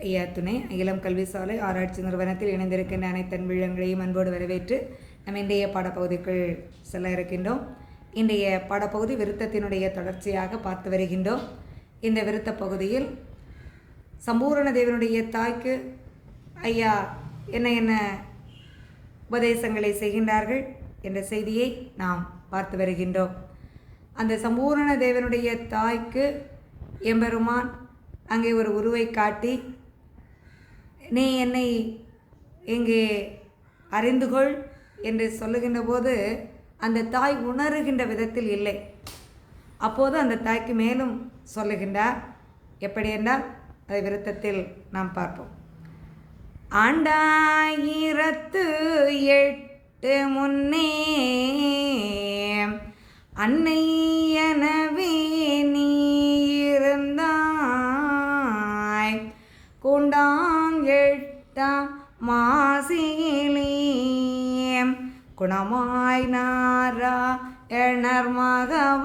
ஐயா துணை அகிலம் கல்வி சாலை ஆராய்ச்சி நிறுவனத்தில் இணைந்திருக்கின்ற அனைத்து அன்புள்ளங்களையும் அன்போடு வரவேற்று நம்ம இன்றைய பாடப்பகுதிக்குள் செல்ல இருக்கின்றோம். இன்றைய பாடப்பகுதி விருத்தத்தினுடைய தொடர்ச்சியாக பார்த்து வருகின்றோம். இந்த விருத்த பகுதியில் சம்பூரண தேவனுடைய தாய்க்கு ஐயா என்ன உபதேசங்களை செய்கின்றார்கள் என்ற செய்தியை நாம் பார்த்து வருகின்றோம். அந்த சம்பூரண தேவனுடைய தாய்க்கு எம்பெருமான் அங்கே ஒரு உருவை காட்டி, நீ என்னை இங்கே அறிந்து கொள் என்று சொல்லுகின்ற போது அந்த தாய் உணர்கின்ற விதத்தில் இல்லை. அப்போது அந்த தாய்க்கு மேலும் சொல்லுகின்றார். எப்படி என்றால் அதை விருத்தத்தில் நாம் பார்ப்போம். ஆண்டாயிரத்து 8 முன்னே அன்னை எனவே நீ இருந்தாய், குண்டாம் 8ஆம் மாசிலே குணமாய் நாராயணர் மகவாய்,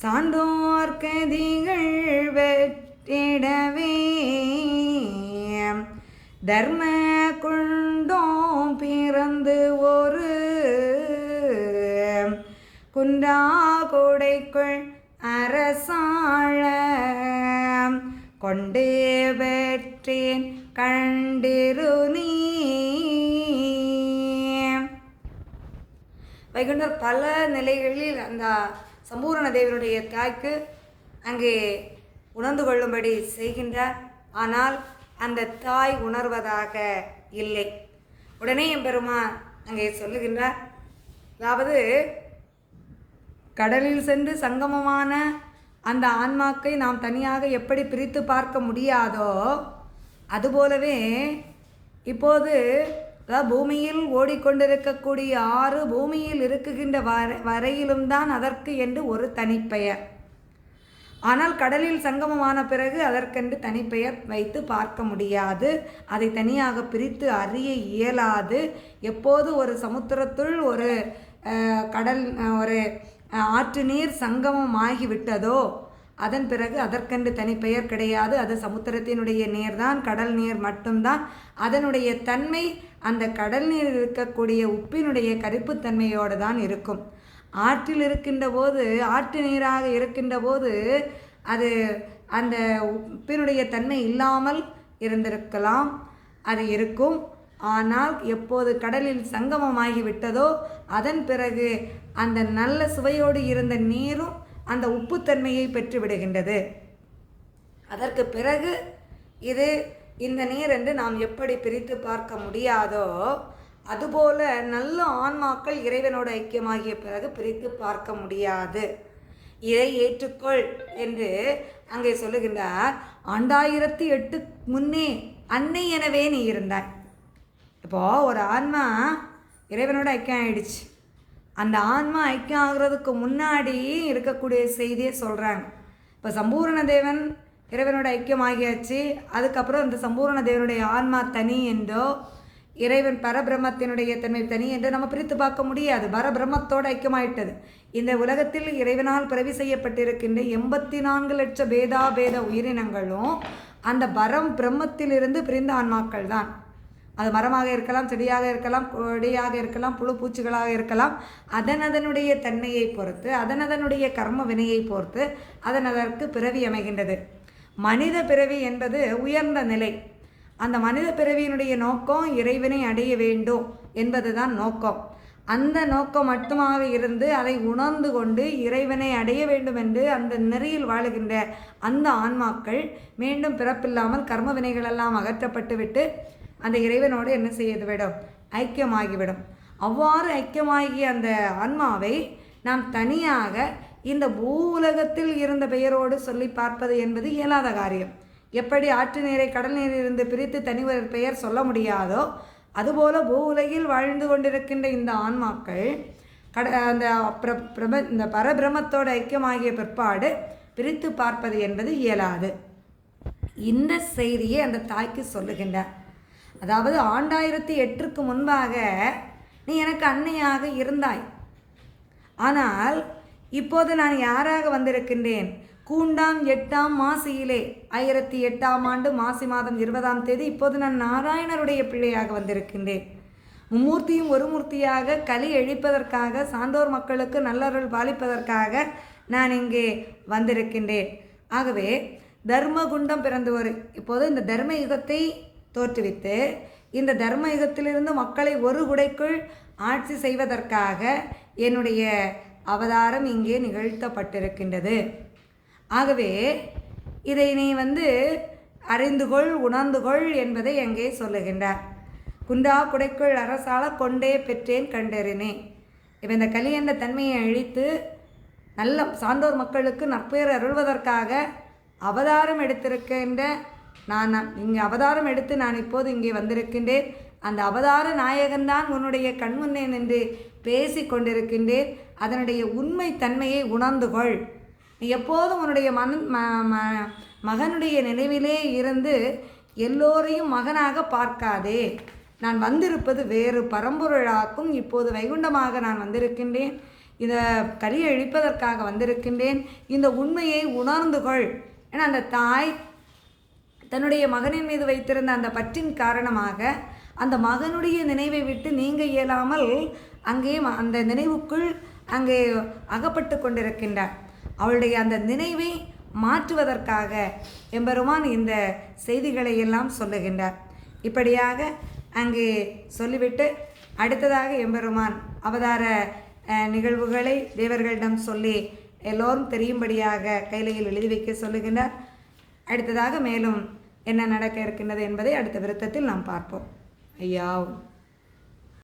சான்றோர் கதிகள் வெற்றிடவே தர்ம குண்டோம் பிறந்து ஒரு குன்றா கொடைக்குள் அரசாழ கொண்டே பெற்றேன் கண்டிரு நீ. வைகுண்டர் பல நிலைகளில் அந்த சம்பூரண தேவனுடைய தாய்க்கு அங்கே உணர்ந்து கொள்ளும்படி செய்கின்றார். ஆனால் அந்த தாய் உணர்வதாக இல்லை. உடனே எம்பெருமான் அங்கே சொல்லுகின்றார், அதாவது கடலில் சென்று சங்கமமான அந்த ஆன்மாக்கை நாம் தனியாக எப்படி பிரித்து பார்க்க முடியாதோ அதுபோலவே இப்போது பூமியில் ஓடிக்கொண்டிருக்கக்கூடிய ஆறு பூமியில் இருக்குகின்ற வரையிலும் தான் அதற்கு என்று ஒரு தனிப்பெயர். ஆனால் கடலில் சங்கமமான பிறகு அதற்கென்று தனிப்பெயர் வைத்து பார்க்க முடியாது. அதை தனியாக பிரித்து அறிய இயலாது. எப்போது ஒரு சமுத்திரத்துள் ஒரு கடல் ஒரு ஆற்று நீர் சங்கமம் ஆகிவிட்டதோ அதன் பிறகு அதற்கென்று தனிப்பெயர் கிடையாது. அது சமுத்திரத்தினுடைய நீர்தான், கடல் நீர் மட்டும்தான். அதனுடைய தன்மை அந்த கடல் நீர் இருக்கக்கூடிய உப்பினுடைய கரிப்புத்தன்மையோடு தான் இருக்கும். ஆற்றில் இருக்கின்ற போது, ஆற்று நீராக இருக்கின்ற போது அது அந்த உப்பினுடைய தன்மை இல்லாமல் இருந்திருக்கலாம், அது இருக்கும். ஆனால் எப்போது கடலில் சங்கமமாகி விட்டதோ அதன் பிறகு அந்த நல்ல சுவையோடு இருந்த நீரும் அந்த உப்புத்தன்மையை பெற்று விடுகின்றது. அதற்கு பிறகு இது இந்த நீர் என்று நாம் எப்படி பிரித்து பார்க்க முடியாதோ அதுபோல நல்ல ஆன்மாக்கள் இறைவனோடு ஐக்கியமாகிய பிறகு பிரித்து பார்க்க முடியாது. இதை ஏற்றுக்கொள் என்று அங்கே சொல்லுகின்றார். 2008 முன்னே அன்னை எனவே நீ இருந்தாய். இப்போது ஒரு ஆன்மா இறைவனோட ஐக்கியம் ஆகிடுச்சு. அந்த ஆன்மா ஐக்கியம் ஆகிறதுக்கு முன்னாடி இருக்கக்கூடிய செய்தியை சொல்கிறாங்க. இப்போ சம்பூரண தேவன் இறைவனோட ஐக்கியமாகியாச்சு. அதுக்கப்புறம் அந்த சம்பூரண தேவனுடைய ஆன்மா தனி என்றோ இறைவன் பரபிரம்மத்தினுடைய தன்மை தனி என்று நம்ம பிரித்து பார்க்க முடியாது. பரபிரம்மத்தோடு ஐக்கியமாயிட்டது. இந்த உலகத்தில் இறைவனால் பிறவி செய்யப்பட்டிருக்கின்ற 84 லட்சம் பேதாபேத உயிரினங்களும் அந்த பிரம்மத்திலிருந்து பிரிந்த ஆன்மாக்கள் தான். அது மரமாக இருக்கலாம், செடியாக இருக்கலாம், கொடியாக இருக்கலாம், புழு பூச்சிகளாக இருக்கலாம். அதனுடைய தன்மையை பொறுத்து, அதனுடைய கர்ம வினையை பொறுத்து அதற்கு பிறவி அமைகின்றது. மனித பிறவி என்பது உயர்ந்த நிலை. அந்த மனித பிறவியினுடைய நோக்கம் இறைவனை அடைய வேண்டும் என்பது தான் நோக்கம். அந்த நோக்கம் மட்டுமாக இருந்து அதை உணர்ந்து கொண்டு இறைவனை அடைய வேண்டும் என்று அந்த நெறியில் வாழுகின்ற அந்த ஆன்மாக்கள் மீண்டும் பிறப்பில்லாமல் கர்ம வினைகளெல்லாம் அகற்றப்பட்டு விட்டு அந்த இறைவனோடு என்ன செய்து விடும்? ஐக்கியமாகிவிடும். அவ்வாறு ஐக்கியமாகிய அந்த ஆன்மாவை நாம் தனியாக இந்த பூ உலகத்தில் இருந்த பெயரோடு சொல்லி பார்ப்பது என்பது இயலாத காரியம். எப்படி ஆற்று நீரை கடல் நீரிலிருந்து பிரித்து தனி ஒரு பெயர் சொல்ல முடியாதோ அதுபோல பூ உலகில் வாழ்ந்து கொண்டிருக்கின்ற இந்த ஆன்மாக்கள் அந்த இந்த பரபிரமத்தோடு ஐக்கியமாகிய பிற்பாடு பிரித்து பார்ப்பது என்பது இயலாது. இந்த செய்தியை அந்த தாய்க்கு சொல்லுகின்றார். அதாவது 2008 முன்பாக நீ எனக்கு அன்னையாக இருந்தாய். ஆனால் இப்போது நான் யாராக வந்திருக்கின்றேன்? கூண்டாம் 8ஆம் மாசியிலே 1008ஆம் ஆண்டு மாசி மாதம் 20ஆம் தேதி இப்போது நான் நாராயணருடைய பிள்ளையாக வந்திருக்கின்றேன். மும்மூர்த்தியும் ஒரு மூர்த்தியாக கலி எழிப்பதற்காக சான்றோர் மக்களுக்கு நல்லருள் பாலிப்பதற்காக நான் இங்கே வந்திருக்கின்றேன். ஆகவே தர்மகுண்டம் பிறந்தவர். இப்போது இந்த தர்ம யுகத்தை தோற்றுவித்து இந்த தர்ம யுகத்திலிருந்து மக்களை ஒரு குடைக்குள் ஆட்சி செய்வதற்காக என்னுடைய அவதாரம் இங்கே நிகழ்த்தப்பட்டிருக்கின்றது. ஆகவே இதை நீ அறிந்துகொள், உணர்ந்துகொள் என்பதை அங்கே சொல்லுகின்றார். குண்டா குடைக்குள் அரசால கொண்டே பெற்றேன் கண்டறினேன். இப்போ இந்த கலி என்ற தன்மையை அழித்து நல்ல சான்றோர் மக்களுக்கு நற்பெயர் அருள்வதற்காக அவதாரம் எடுத்திருக்கின்ற நான் இங்கே அவதாரம் எடுத்து நான் இப்போது இங்கே வந்திருக்கின்றேன். அந்த அவதார நாயகன்தான் உன்னுடைய கண்முன்னே நின்று பேசி கொண்டிருக்கின்றேன். அதனுடைய உண்மை தன்மையை உணர்ந்துகொள். நீ எப்போதும் உன்னுடைய மகனுடைய நினைவிலே இருந்து எல்லோரையும் மகனாக பார்க்காதே. நான் வந்திருப்பது வேறு பரம்பொருளாக்கும். இப்போது வைகுண்டமாக நான் வந்திருக்கின்றேன். இதை கலியை அழிப்பதற்காக வந்திருக்கின்றேன். இந்த உண்மையை உணர்ந்துகொள். ஏன்னா அந்த தாய் தன்னுடைய மகனின் மீது வைத்திருந்த அந்த பற்றின் காரணமாக அந்த மகனுடைய நினைவை விட்டு நீங்க இயலாமல் அங்கே அந்த நினைவுக்குள் அங்கே அகப்பட்டு கொண்டிருக்கின்றார். அவளுடைய அந்த நினைவை மாற்றுவதற்காக எம்பெருமான் இந்த செய்திகளை எல்லாம் சொல்லுகின்றார். இப்படியாக அங்கே சொல்லிவிட்டு அடுத்ததாக எம்பெருமான் அவதார நிகழ்வுகளை தேவர்களிடம் சொல்லி எல்லோரும் தெரியும்படியாக கைலையில் எழுதி வைக்க சொல்லுகின்றார். அடுத்ததாக மேலும் என்ன நடக்க இருக்கின்றது என்பதை அடுத்த விருத்தத்தில் நாம் பார்ப்போம். ஐயா.